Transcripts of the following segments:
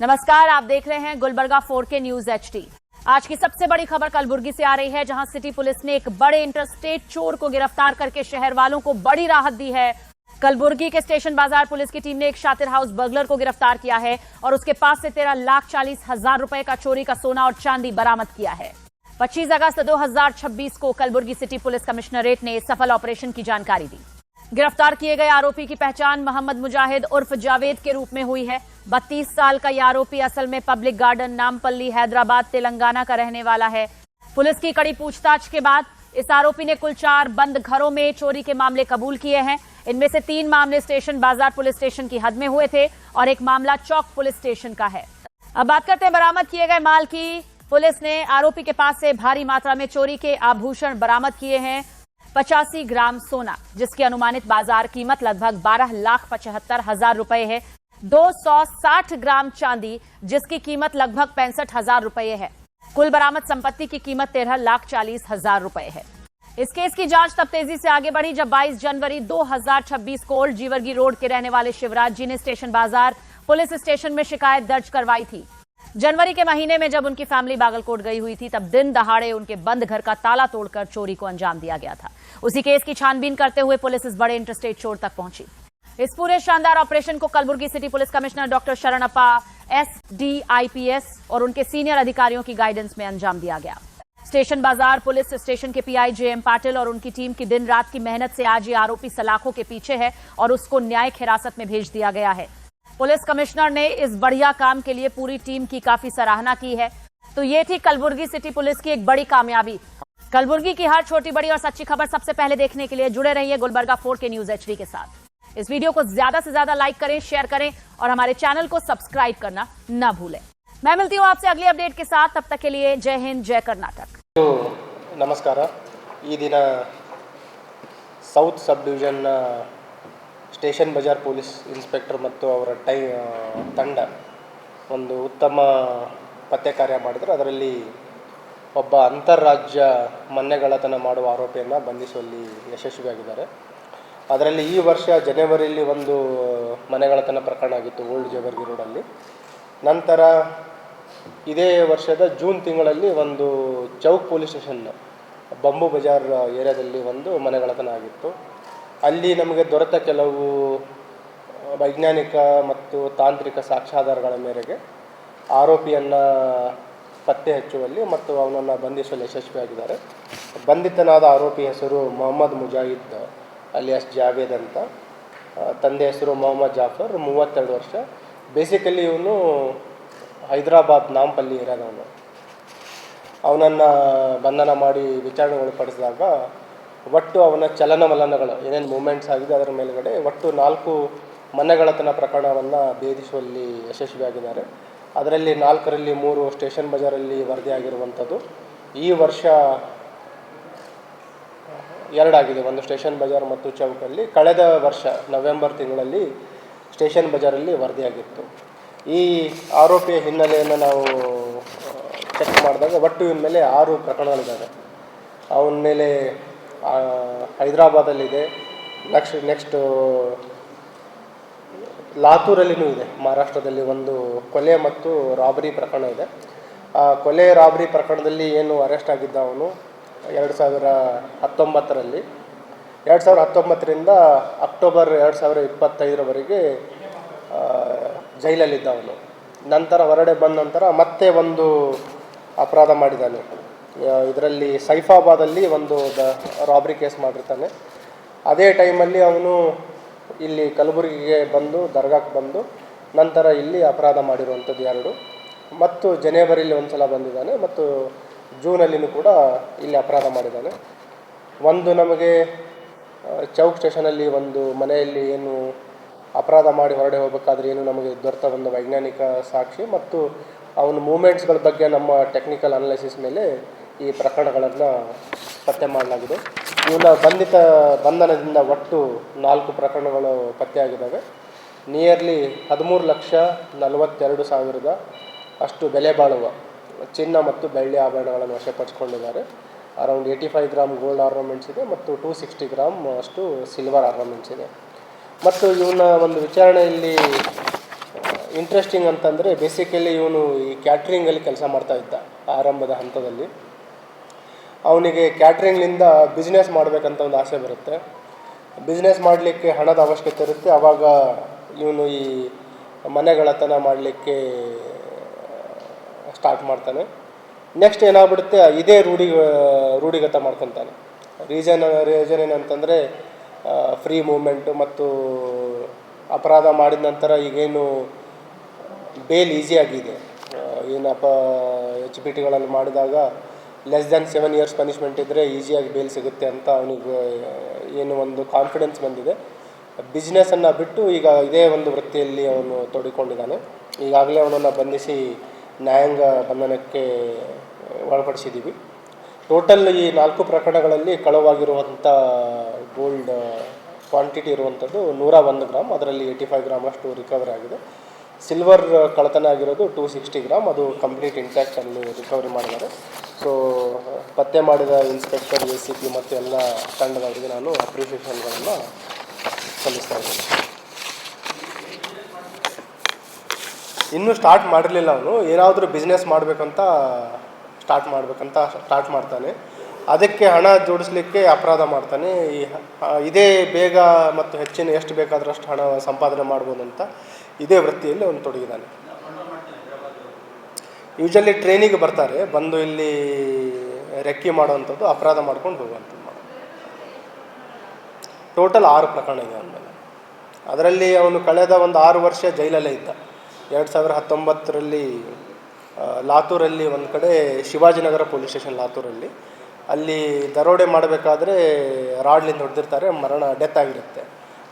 नमस्कार, आप देख रहे हैं गुलबर्गा 4K न्यूज HD। आज की सबसे बड़ी खबर कलबुर्गी से आ रही है, जहां सिटी पुलिस ने एक बड़े इंटरस्टेट चोर को गिरफ्तार करके शहर वालों को बड़ी राहत दी है। कलबुर्गी के स्टेशन बाजार पुलिस की टीम ने एक शातिर हाउस बर्गलर को गिरफ्तार किया है और उसके पास से 13,40,000 रुपए का चोरी का सोना और चांदी बरामद किया है। 25 अगस्त 2026 को कलबुर्गी सिटी पुलिस कमिश्नरेट ने सफल ऑपरेशन की जानकारी दी। गिरफ्तार किए गए आरोपी की पहचान मोहम्मद मुजाहिद उर्फ जावेद के रूप में हुई है। 32 साल का यह आरोपी असल में पब्लिक गार्डन नामपल्ली हैदराबाद तेलंगाना का रहने वाला है। पुलिस की कड़ी पूछताछ के बाद इस आरोपी ने कुल 4 बंद घरों में चोरी के मामले कबूल किए हैं। इनमें से 3 मामले स्टेशन बाजार पुलिस स्टेशन की हद में हुए थे और एक मामला चौक पुलिस स्टेशन का है। अब बात करते हैं बरामद किए गए माल की। पुलिस ने आरोपी के पास से भारी मात्रा में चोरी के आभूषण बरामद किए हैं। 85 ग्राम सोना, जिसकी अनुमानित बाजार कीमत लगभग 12,75,000 रुपए है। 260 ग्राम चांदी, जिसकी कीमत लगभग 65,000 रुपए है। कुल बरामद संपत्ति की कीमत 13,40,000 रुपए है। इस केस की जांच तब तेजी से आगे बढ़ी जब 22 जनवरी 2026 को ओल्ड जीवरगी रोड के रहने वाले शिवराज जी ने स्टेशन बाजार पुलिस स्टेशन में शिकायत दर्ज करवाई थी। जनवरी के महीने में जब उनकी फैमिली बागलकोट गई हुई थी, तब दिन दहाड़े उनके बंद घर का ताला तोड़कर चोरी को अंजाम दिया गया था। उसी केस की छानबीन करते हुए पुलिस इस बड़े इंटरस्टेट चोर तक पहुंची। इस पूरे शानदार ऑपरेशन को Kalaburagi city police commissioner doctor Sharanappa SDIPS और उनके सीनियर अधिकारियों की गाइडेंस में अंजाम दिया गया। स्टेशन बाजार पुलिस स्टेशन के PI JM पाटिल और उनकी टीम की दिन रात की मेहनत से आज ये आरोपी सलाखों के पीछे है और उसको न्यायिक हिरासत में भेज दिया गया है। पुलिस कमिश्नर ने इस बढ़िया काम के लिए पूरी टीम की काफी सराहना की है। तो ये थी कलबुर्गी सिटी पुलिस की एक बड़ी कामयाबी। कलबुर्गी की हर छोटी बड़ी और सच्ची खबर सबसे पहले देखने के लिए जुड़े रहिए गुलबर्गा 4K न्यूज HD के साथ। इस वीडियो को ज्यादा से ज्यादा लाइक करें, शेयर करें और हमारे चैनल को सब्सक्राइब करना न भूलें। मैं मिलती हूँ आपसे अगली अपडेट के साथ। तब तक के लिए जय हिंद, जय कर्नाटक। नमस्कार। ಈ ದಿನ south sub ಡಿವಿಷನ್ನ station Bazaar police inspector ಮತ್ತು ಅವರ ತಂಡ ಒಂದು ಉತ್ತಮ ಪತ್ತೆ ಕಾರ್ಯ ಮಾಡಿದರು. ಅದರಲ್ಲಿ ಒಬ್ಬ ಅಂತಾರಾಜ್ಯ ಮನೆಗಳ್ಳತನ ಮಾಡುವ ಆರೋಪಿಯನ್ನು ಬಂಧಿಸುವಲ್ಲಿ ಯಶಸ್ವಿಯಾಗಿದ್ದಾರೆ. ಅದರಲ್ಲಿ ಈ ವರ್ಷ ಜನವರಿಯಲ್ಲಿ ಒಂದು ಮನೆಗಳ್ಳತನ ಪ್ರಕರಣ ಆಗಿತ್ತು ಓಲ್ಡ್ ಜೇವರ್ಗಿ ರೋಡಲ್ಲಿ. ನಂತರ ಇದೇ ವರ್ಷದ ಜೂನ್ ತಿಂಗಳಲ್ಲಿ ಒಂದು Chowk police station bamboo Bazaar ಏರಿಯಾದಲ್ಲಿ ಒಂದು ಮನೆಗಳ್ಳತನ ಆಗಿತ್ತು. ಅಲ್ಲಿ ನಮಗೆ ದೊರೆತ ಕೆಲವು ವೈಜ್ಞಾನಿಕ ಮತ್ತು ತಾಂತ್ರಿಕ ಸಾಕ್ಷ್ಯಾಧಾರಗಳ ಮೇರೆಗೆ ಆರೋಪಿಯನ್ನು ಪತ್ತೆ ಹಚ್ಚುವಲ್ಲಿ ಮತ್ತು ಅವನನ್ನು ಬಂಧಿಸುವಲ್ಲಿ ಯಶಸ್ವಿಯಾಗಿದ್ದಾರೆ. ಬಂಧಿತನಾದ ಆರೋಪಿ ಹೆಸರು ಮೊಹಮ್ಮದ್ ಮುಜಾಹಿದ್ ಅಲಿಯಾಸ್ ಜಾವೇದ್ ಅಂತ. ತಂದೆ ಹೆಸರು ಮೊಹಮ್ಮದ್ ಜಾಫರ್, 32 ವರ್ಷ. ಬೇಸಿಕಲಿ ಇವನು ಹೈದರಾಬಾದ್ ನಾಂಪಲ್ಲಿ ಏರಿಯಾದವನು. ಅವನನ್ನು ಬಂಧನ ಮಾಡಿ ವಿಚಾರಣೆಗೊಳಪಡಿಸಿದಾಗ ಒಟ್ಟು ಅವನ ಚಲನವಲನಗಳು ಏನೇನು ಮೂಮೆಂಟ್ಸ್ ಆಗಿದೆ ಅದರ ಮೇಲುಗಡೆ ಒಟ್ಟು 4 ಮನೆಗಳ್ಳತನ ಪ್ರಕರಣವನ್ನು ಭೇದಿಸುವಲ್ಲಿ ಯಶಸ್ವಿಯಾಗಿದ್ದಾರೆ. ಅದರಲ್ಲಿ 4ರಲ್ಲಿ 3 ಸ್ಟೇಷನ್ ಬಜಾರಲ್ಲಿ ವರದಿಯಾಗಿರುವಂಥದ್ದು. ಈ ವರ್ಷ 2 ಆಗಿದೆ, ಒಂದು ಸ್ಟೇಷನ್ ಬಜಾರ್ ಮತ್ತು ಚೌಕಲ್ಲಿ. ಕಳೆದ ವರ್ಷ ನವೆಂಬರ್ ತಿಂಗಳಲ್ಲಿ ಸ್ಟೇಷನ್ ಬಜಾರಲ್ಲಿ ವರದಿಯಾಗಿತ್ತು. ಈ ಆರೋಪಿಯ ಹಿನ್ನೆಲೆಯನ್ನು ನಾವು ಚೆಕ್ ಮಾಡಿದಾಗ ಒಟ್ಟು ಇವನ ಮೇಲೆ 6 ಪ್ರಕರಣಗಳಿದ್ದಾವೆ. ಅವನ ಮೇಲೆ ಹೈದರಾಬಾದಲ್ಲಿದೆ, ನೆಕ್ಸ್ಟ್ ಲಾತೂರಲ್ಲಿನೂ ಇದೆ. ಮಹಾರಾಷ್ಟ್ರದಲ್ಲಿ ಒಂದು ಕೊಲೆ ಮತ್ತು ರಾಬರಿ ಪ್ರಕರಣ ಇದೆ. ಆ ಕೊಲೆ ರಾಬರಿ ಪ್ರಕರಣದಲ್ಲಿ ಏನು ಅರೆಸ್ಟ್ ಆಗಿದ್ದ ಅವನು 2019ರಲ್ಲಿ 2019ರಿಂದ ಅಕ್ಟೋಬರ್ 2025ರವರೆಗೆ ಜೈಲಲ್ಲಿದ್ದ ಅವನು. ನಂತರ ಹೊರಗಡೆ ಬಂದ ನಂತರ ಮತ್ತೆ ಒಂದು ಅಪರಾಧ ಮಾಡಿದ್ದಾನೆ. ಇದರಲ್ಲಿ ಸೈಫಾಬಾದಲ್ಲಿ ಒಂದು ರಾಬರಿ ಕೇಸ್ ಮಾಡಿರ್ತಾನೆ. ಅದೇ ಟೈಮಲ್ಲಿ ಅವನು ಇಲ್ಲಿ ಕಲಬುರಗಿಗೆ ಬಂದು ದರ್ಗಾಕ್ಕೆ ಬಂದು ನಂತರ ಇಲ್ಲಿ ಅಪರಾಧ ಮಾಡಿರುವಂಥದ್ದು 2. ಮತ್ತು ಜನವರಿಯಲ್ಲಿ ಒಂದು ಸಲ ಬಂದಿದ್ದಾನೆ ಮತ್ತು ಜೂನಲ್ಲಿನೂ ಕೂಡ ಇಲ್ಲಿ ಅಪರಾಧ ಮಾಡಿದ್ದಾನೆ. ಒಂದು ನಮಗೆ ಚೌಕ್ ಸ್ಟೇಷನಲ್ಲಿ ಒಂದು ಮನೆಯಲ್ಲಿ ಏನು ಅಪರಾಧ ಮಾಡಿ ಹೊರಡೆ ಹೋಗಬೇಕಾದ್ರೆ ಏನು ನಮಗೆ ದೊರೆತ ಒಂದು ವೈಜ್ಞಾನಿಕ ಸಾಕ್ಷಿ ಮತ್ತು ಅವನ ಮೂಮೆಂಟ್ಸ್ಗಳ ಬಗ್ಗೆ ನಮ್ಮ ಟೆಕ್ನಿಕಲ್ ಅನಾಲಿಸಿಸ್ ಮೇಲೆ ಈ ಪ್ರಕರಣಗಳನ್ನು ಪತ್ತೆ ಮಾಡಲಾಗಿದೆ. ಇವನ ಬಂಧನದಿಂದ ಒಟ್ಟು 4 ಪ್ರಕರಣಗಳು ಪತ್ತೆಯಾಗಿದ್ದಾವೆ. ನಿಯರ್ಲಿ 13,42,000 ಅಷ್ಟು ಬೆಲೆ ಬಾಳುವ ಚಿನ್ನ ಮತ್ತು ಬೆಳ್ಳಿ ಆಭರಣಗಳನ್ನು ವಶಪಡಿಸಿಕೊಂಡಿದ್ದಾರೆ. ಅರೌಂಡ್ 85 ಗ್ರಾಮ್ ಗೋಲ್ಡ್ ಆರ್ನಮೆಂಟ್ಸ್ ಇದೆ ಮತ್ತು 260 ಗ್ರಾಮ್ ಅಷ್ಟು ಸಿಲ್ವರ್ ಆರ್ನಮೆಂಟ್ಸ್ ಇದೆ. ಮತ್ತು ಇವನ ಒಂದು ವಿಚಾರಣೆಯಲ್ಲಿ ಇಂಟ್ರೆಸ್ಟಿಂಗ್ ಅಂತಂದರೆ ಬೇಸಿಕಲಿ ಇವನು ಈ ಕ್ಯಾಟ್ರಿಂಗಲ್ಲಿ ಕೆಲಸ ಮಾಡ್ತಾ ಇದ್ದ ಆರಂಭದ ಹಂತದಲ್ಲಿ. ಅವನಿಗೆ ಕ್ಯಾಟ್ರಿಂಗ್ನಿಂದ ಬಿಸ್ನೆಸ್ ಮಾಡಬೇಕಂತ ಒಂದು ಆಸೆ ಬರುತ್ತೆ. ಬಿಸ್ನೆಸ್ ಮಾಡಲಿಕ್ಕೆ ಹಣದ ಅವಶ್ಯಕತೆ ಇರುತ್ತೆ. ಆವಾಗ ಇವನು ಈ ಮನೆಗಳತನ ಮಾಡಲಿಕ್ಕೆ ಸ್ಟಾರ್ಟ್ ಮಾಡ್ತಾನೆ. ನೆಕ್ಸ್ಟ್ ಏನಾಗ್ಬಿಡುತ್ತೆ, ಇದೇ ರೂಢಿಗತ ಮಾಡ್ಕೊತಾನೆ. ರೀಸನ್ ಏನಂತಂದರೆ ಫ್ರೀ ಮೂಮೆಂಟು ಮತ್ತು ಅಪರಾಧ ಮಾಡಿದ ನಂತರ ಈಗೇನು ಬೇಲ್ ಈಸಿಯಾಗಿದೆ. ಏನಪ್ಪ HPTಗಳಲ್ಲಿ ಮಾಡಿದಾಗ ಲೆಸ್ ದ್ಯಾನ್ 7 years ಪನಿಷ್ಮೆಂಟ್ ಇದ್ದರೆ ಈಸಿಯಾಗಿ ಬೇಲ್ ಸಿಗುತ್ತೆ ಅಂತ ಅವನಿಗೆ ಏನು ಒಂದು ಕಾನ್ಫಿಡೆನ್ಸ್ ಬಂದಿದೆ. ಬಿಸ್ನೆಸ್ಸನ್ನು ಬಿಟ್ಟು ಈಗ ಇದೇ ಒಂದು ವೃತ್ತಿಯಲ್ಲಿ ಅವನು ತೊಡಗಿಕೊಂಡಿದ್ದಾನೆ. ಈಗಾಗಲೇ ಅವನನ್ನು ಬಂಧಿಸಿ ನ್ಯಾಯಾಂಗ ಬಂಧನಕ್ಕೆ ಒಳಪಡಿಸಿದ್ದೀವಿ. ಟೋಟಲ್ ಈ 4 ಪ್ರಕರಣಗಳಲ್ಲಿ ಕಳವಾಗಿರುವಂಥ ಗೋಲ್ಡ್ ಕ್ವಾಂಟಿಟಿ ಇರುವಂಥದ್ದು 101 ಗ್ರಾಮ್, ಅದರಲ್ಲಿ 85 ಗ್ರಾಮ್ ಅಷ್ಟು ರಿಕವರಿ ಆಗಿದೆ. ಸಿಲ್ವರ್ ಕಳ್ಳತನ ಆಗಿರೋದು 260 ಗ್ರಾಮ್, ಅದು ಕಂಪ್ಲೀಟ್ ಇಂಟ್ಯಾಕ್ಟ್ ಅಲ್ಲಿ ರಿಕವರಿ ಮಾಡಿದ್ದಾರೆ. ಸೊ ಪತ್ತೆ ಮಾಡಿದ ಇನ್ಸ್ಪೆಕ್ಟರ್, ACP ಮತ್ತು ಎಲ್ಲ ತಂಡದವರಿಗೆ ನಾನು ಅಪ್ರಿಷಿಯೇಷನ್ಗಳನ್ನು ಸಲ್ಲಿಸ್ತಾ ಇದ್ದೀನಿ. ಇನ್ನೂ ಸ್ಟಾರ್ಟ್ ಮಾಡಿರಲಿಲ್ಲ ಅವನು, ಏನಾದರೂ ಬಿಸ್ನೆಸ್ ಮಾಡಬೇಕಂತ ಸ್ಟಾರ್ಟ್ ಮಾಡ್ತಾನೆ. ಅದಕ್ಕೆ ಹಣ ಜೋಡಿಸ್ಲಿಕ್ಕೆ ಅಪರಾಧ ಮಾಡ್ತಾನೆ. ಇದೇ ಬೇಗ ಮತ್ತು ಹೆಚ್ಚಿನ ಎಷ್ಟು ಬೇಕಾದಷ್ಟು ಹಣ ಸಂಪಾದನೆ ಮಾಡ್ಬೋದು ಅಂತ ಇದೇ ವೃತ್ತಿಯಲ್ಲಿ ಅವನು ತೊಡಗಿದ್ದಾನೆ. ಯೂಶಲಿ ಟ್ರೈನಿಗೆ ಬರ್ತಾರೆ, ಬಂದು ಇಲ್ಲಿ ರೆಕ್ಕಿ ಮಾಡುವಂಥದ್ದು, ಅಪರಾಧ ಮಾಡ್ಕೊಂಡು ಹೋಗುವಂಥದ್ದು. ಟೋಟಲ್ 6 ಪ್ರಕರಣ ಇದೆ ಅವನ ಮೇಲೆ. ಅದರಲ್ಲಿ ಅವನು ಕಳೆದ ಒಂದು 6 ವರ್ಷ ಜೈಲಲ್ಲೇ ಇದ್ದ. 2019ರಲ್ಲಿ ಲಾತೂರಲ್ಲಿ ಒಂದು ಕಡೆ ಶಿವಾಜಿನಗರ ಪೊಲೀಸ್ ಸ್ಟೇಷನ್ ಲಾತೂರಲ್ಲಿ ಅಲ್ಲಿ ದರೋಡೆ ಮಾಡಬೇಕಾದ್ರೆ ರಾಡ್ಲಿಂದ ಹೊಡೆದಿರ್ತಾರೆ, ಡೆತ್ ಆಗಿರುತ್ತೆ.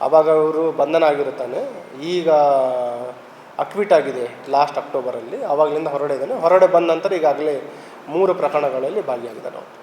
ಆವಾಗ ಅವರು ಬಂಧನ ಆಗಿರುತ್ತಾನೆ. ಈಗ ಅಕ್ವಿಟ್ ಆಗಿದೆ ಲಾಸ್ಟ್ ಅಕ್ಟೋಬರಲ್ಲಿ. ಆವಾಗಲಿಂದ ಹೊರಡೆ ಬಂದ ನಂತರ ಈಗಾಗಲೇ 3 ಪ್ರಕರಣಗಳಲ್ಲಿ ಭಾಗಿಯಾಗಿದ್ದಾನೆ ಅವನು.